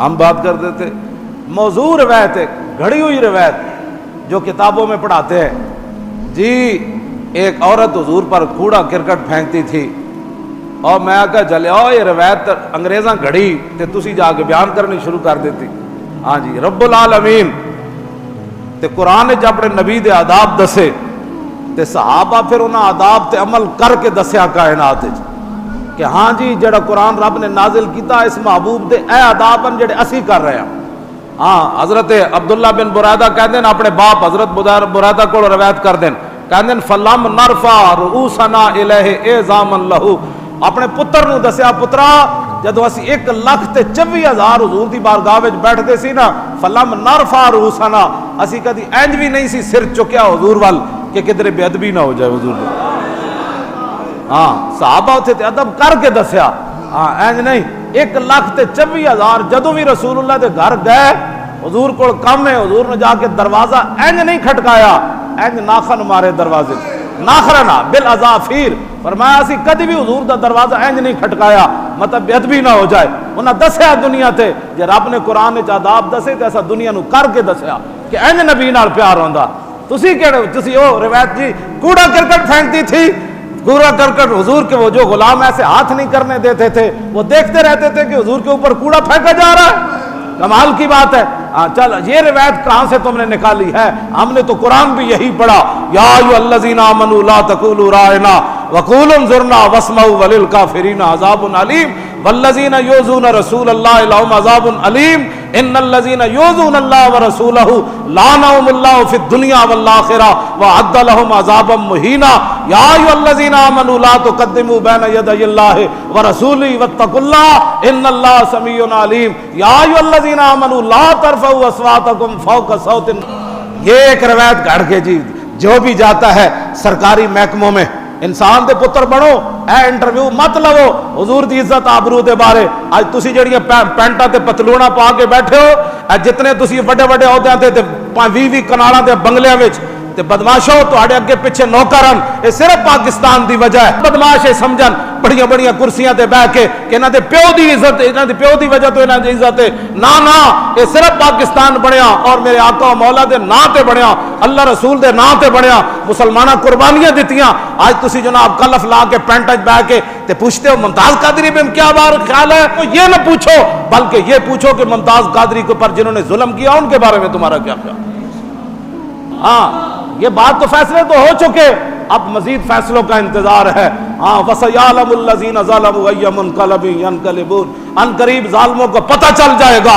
ہم بات کرتے تھے موضوع روایت ہے، گھڑی ہوئی روایت جو کتابوں میں پڑھاتے ہیں جی ایک عورت حضور پر کوڑا کرکٹ پھینکتی تھی اور میں کہا جلیو یہ روایت انگریزاں گھڑی تے تسی جا کے بیان کرنی شروع کر دیتی. ہاں جی رب العالمین تے قرآن نے جب اپنے نبی دے آداب دسے تے صحابہ پھر انہاں آداب تے عمل کر کے دسیا کائنات کہ ہاں جی جڑا قرآن رب نے نازل کیتا اس محبوب دے اے آداب ہیں جڑے اسی کر رہے ہیں. ہاں حضرت عبداللہ بن برادہ کہتے ہیں اپنے باپ حضرت برادہ کو روایت کر دیں کہتے ہیں فلم نرفع رؤوسنا الیہ اعظاما لہ اپنے پتر نو دسیا پترا جدو اسی 1,24,000 حضور دی بارگاہ وچ بیٹھتے سی نا فلم نرفع رؤوسنا اسی کدی انج بھی نہیں سی سر چکیا حضور وال کہ کدھر بے ادبی نہ ہو جائے حضور نے. ہاں صحابہ اتھے تے ادب کر کے دسیا. ہاں انج نہیں 1,24,000 جدو بھی رسول اللہ دے گھر گئے حضور کو کم ہے حضور نے جا کے دروازہ انج نہیں کھٹکایا انج ناخن مارے دروازے ناخرنا بالعذافیر فرمایا اسی کدی بھی حضور دا دروازہ انج نہیں کھٹکایا مطلب بے ادبی نہ ہو جائے. انہاں دسیا دنیا تے جے رب نے قرآن وچ آداب دسے تے ایسا دنیا نو کر کے دسیا کہ انج نبی نال پیار ہوندا. تسی کہڑے تسی او روایت جی کوڑا کرکٹ پھینکتی تھی کوڑا کرکٹ حضور کے وہ جو غلام ایسے ہاتھ نہیں کرنے دیتے تھے وہ دیکھتے رہتے تھے کہ حضور کے اوپر کوڑا پھینکا جا رہا ہے. کمال کی بات ہے. چل یہ روایت کہاں سے تم نے نکالی ہے؟ ہم نے تو قرآن بھی یہی پڑھا یا ایھا الذین آمنوا لا تقولوا راعنا وقولوا انظرنا واسمعوا وللکافرین عذاب علیم والذین یؤذون رسول اللہ لهم عذاب علیم ان الذین یؤذون اللہ ورسولہ لعنهم اللہ فی الدنیا والآخرہ وأعد لهم عذابا مہینا یا ایھا الذین آمنوا لا تقدموا بین یدی اللہ ورسولہ واتقوا اللہ ان اللہ سمیع علیم یا ایھا الذین آمنوا لا ترفعوا اصواتکم فوق صوت. یہ ایک روایت گھڑ کے جی جو بھی جاتا ہے سرکاری محکموں میں انسان دے پتر بنو اے انٹرویو مت لو حضور دی عزت آبرو دے بارے. اج تسی جڑیاں پینٹاں تے پتلونا پا کے بیٹھے ہو اج جتنے تسی بڑے بڑے عہدیاں تے 20 کنالاں دے بنگلیاں وچ تے بدماشو تواڈے اگے پیچھے نوکرن اے صرف پاکستان دی وجہ ہے. بدماش اے سمجھن بڑیاں بڑیاں کرسیاں تے بیٹھ کے کہ انہاں دے پیو دی عزت انہاں دے پیو دی وجہ تو انہاں دی عزت ہے. نا اے صرف پاکستان بنیا اور میرے آقا و مولا دے نام تے بنیا اللہ رسول دے نام تے بنیا مسلماناں قربانیاں دتیاں. آج تسی جناب کلف لا کے پینٹ وچ بیٹھ کے تے پوچھتے ہو ممتاز قادری میں کیا بار خیال ہے. تو یہ نہ پوچھو بلکہ یہ پوچھو کہ ممتاز قادری کے اوپر جنہوں نے ظلم کیا ان کے بارے میں تمہارا کیا خیال. ہاں یہ بات تو فیصلے تو ہو چکے اب مزید فیصلوں کا انتظار ہے. ہاں وَسَيَعْلَمُ الَّذِينَ ظَلَمُوا أَيَّ مُنقَلَبٍ يَنقَلِبُونَ ان قریب ظالموں کو پتہ چل جائے گا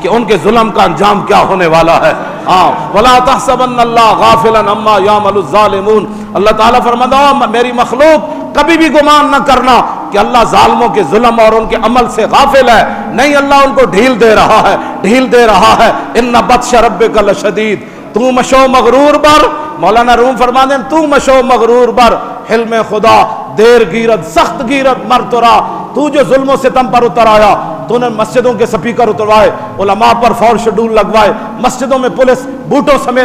کہ ان کے ظلم کا انجام کیا ہونے والا ہے. ہاں وَلَا تَحْسَبَنَّ اللَّهَ غَافِلًا عَمَّا يَعْمَلُ الظَّالِمُونَ اللہ تعالیٰ فرماتا ہے میری مخلوق کبھی بھی گمان نہ کرنا کہ اللہ ظالموں کے ظلم اور ان کے عمل سے غافل ہے. نہیں اللہ ان کو ڈھیل دے رہا ہے ڈھیل دے رہا ہے. اِنَّ بَطْشَ رَبِّكَ لَشَدِيدٌ تو مشو مغرور بر مولانا روم فرما دیں تو مشو مغرور بر حلم خدا دیر گیرت سخت گیرت مر ترا. تو جو ظلم و ستم پر اتر آیا تو نے مسجدوں کے سپیکر اتروائے علماء پر فور شیڈول لگوائے مسجدوں میں پولیس بوٹوں سمیت